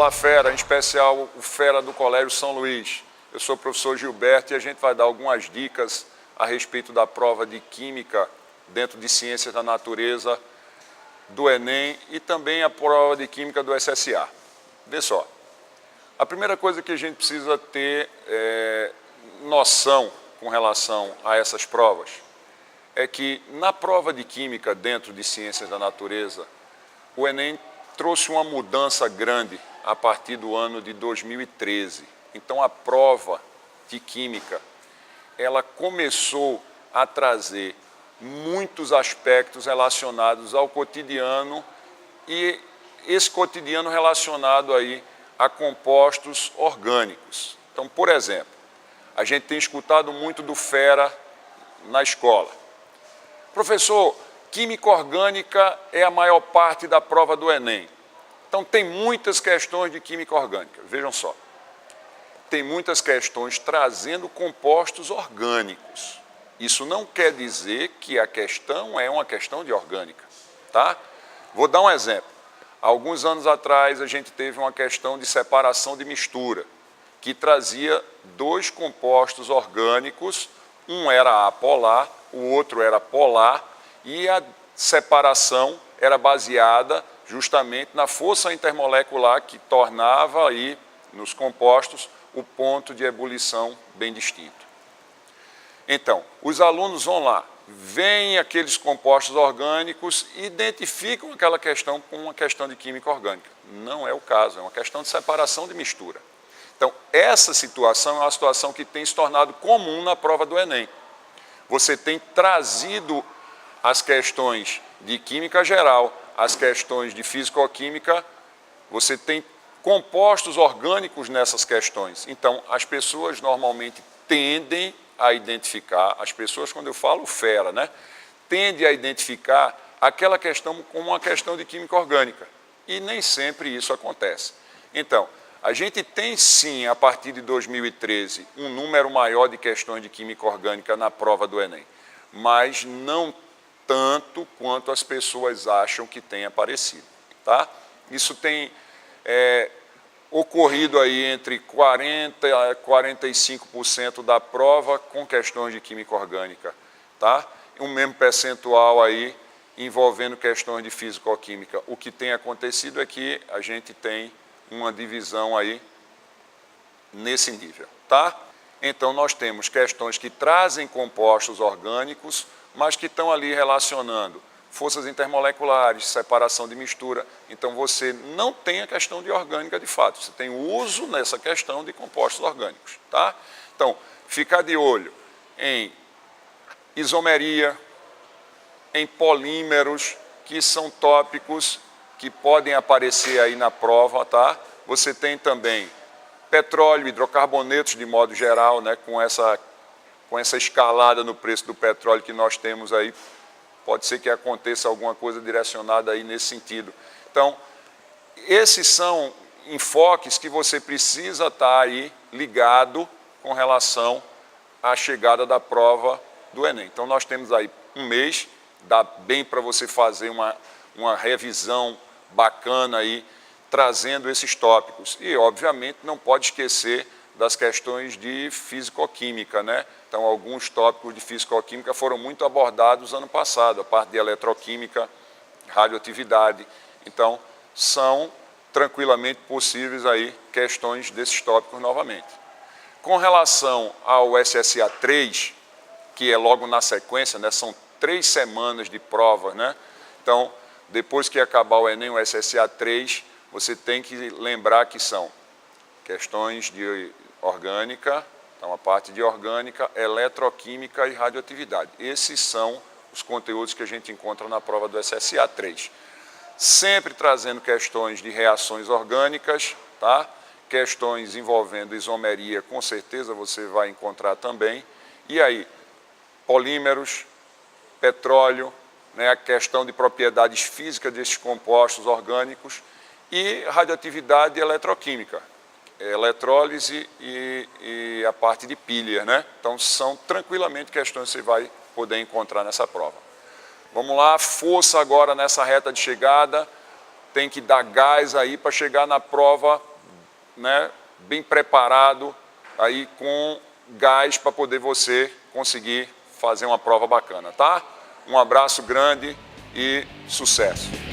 Olá, fera, em especial o fera do Colégio São Luís. Eu sou o professor Gilberto e a gente vai dar algumas dicas a respeito da prova de Química dentro de Ciências da Natureza do Enem e também a prova de Química do SSA. Vê só, a primeira coisa que a gente precisa ter noção com relação a essas provas é que na prova de Química dentro de Ciências da Natureza, o Enem trouxe uma mudança grande a partir do ano de 2013. Então a prova de Química, ela começou a trazer muitos aspectos relacionados ao cotidiano e esse cotidiano relacionado aí a compostos orgânicos. Então, por exemplo, a gente tem escutado muito do fera na escola. Professor, Química Orgânica é a maior parte da prova do Enem. Então, tem muitas questões de Química Orgânica. Vejam só, tem muitas questões trazendo compostos orgânicos. Isso não quer dizer que a questão é uma questão de orgânica, tá? Vou dar um exemplo. Há alguns anos atrás, a gente teve uma questão de separação de mistura, que trazia dois compostos orgânicos, um era apolar, o outro era polar, e a separação era baseada justamente na força intermolecular que tornava aí, nos compostos, o ponto de ebulição bem distinto. Então, os alunos vão lá, veem aqueles compostos orgânicos e identificam aquela questão como uma questão de química orgânica. Não é o caso, é uma questão de separação de mistura. Então, essa situação é uma situação que tem se tornado comum na prova do Enem. Você tem trazido as questões de química geral, as questões de físico-química, você tem compostos orgânicos nessas questões. Então, as pessoas normalmente tendem a identificar, as pessoas, quando eu falo fera, né, tendem a identificar aquela questão como uma questão de química orgânica. E nem sempre isso acontece. Então, a gente tem sim, a partir de 2013, um número maior de questões de química orgânica na prova do Enem, mas não tanto quanto as pessoas acham que tem aparecido, tá? Isso tem ocorrido aí entre 40% a 45% da prova com questões de química orgânica, tá? Um mesmo percentual aí envolvendo questões de físico-química. O que tem acontecido é que a gente tem uma divisão aí nesse nível, tá? Então nós temos questões que trazem compostos orgânicos, mas que estão ali relacionando forças intermoleculares, separação de mistura. Então você não tem a questão de orgânica de fato, você tem o uso nessa questão de compostos orgânicos, tá? Então, ficar de olho em isomeria, em polímeros, que são tópicos que podem aparecer aí na prova, tá? Você tem também petróleo, hidrocarbonetos de modo geral, né, com essa escalada no preço do petróleo que nós temos aí, pode ser que aconteça alguma coisa direcionada aí nesse sentido. Então, esses são enfoques que você precisa estar aí ligado com relação à chegada da prova do Enem. Então, nós temos aí um mês, dá bem para você fazer uma revisão bacana aí, trazendo esses tópicos. E, obviamente, não pode esquecer das questões de físico-química, né? Então, alguns tópicos de físico-química foram muito abordados ano passado, a parte de eletroquímica, radioatividade. Então, são tranquilamente possíveis aí questões desses tópicos novamente. Com relação ao SSA 3, que é logo na sequência, né? São 3 semanas de prova, né? Então, depois que acabar o Enem, o SSA 3, você tem que lembrar que são questões de orgânica, então a parte de orgânica, eletroquímica e radioatividade. Esses são os conteúdos que a gente encontra na prova do SSA 3. Sempre trazendo questões de reações orgânicas, tá? Questões envolvendo isomeria, com certeza você vai encontrar também. E aí, polímeros, petróleo, né, a questão de propriedades físicas desses compostos orgânicos e radioatividade e eletroquímica. Eletrólise e a parte de pilha, né? Então, são tranquilamente questões que você vai poder encontrar nessa prova. Vamos lá, força agora nessa reta de chegada, tem que dar gás aí para chegar na prova né, bem preparado, aí com gás para poder você conseguir fazer uma prova bacana, tá? Um abraço grande e sucesso!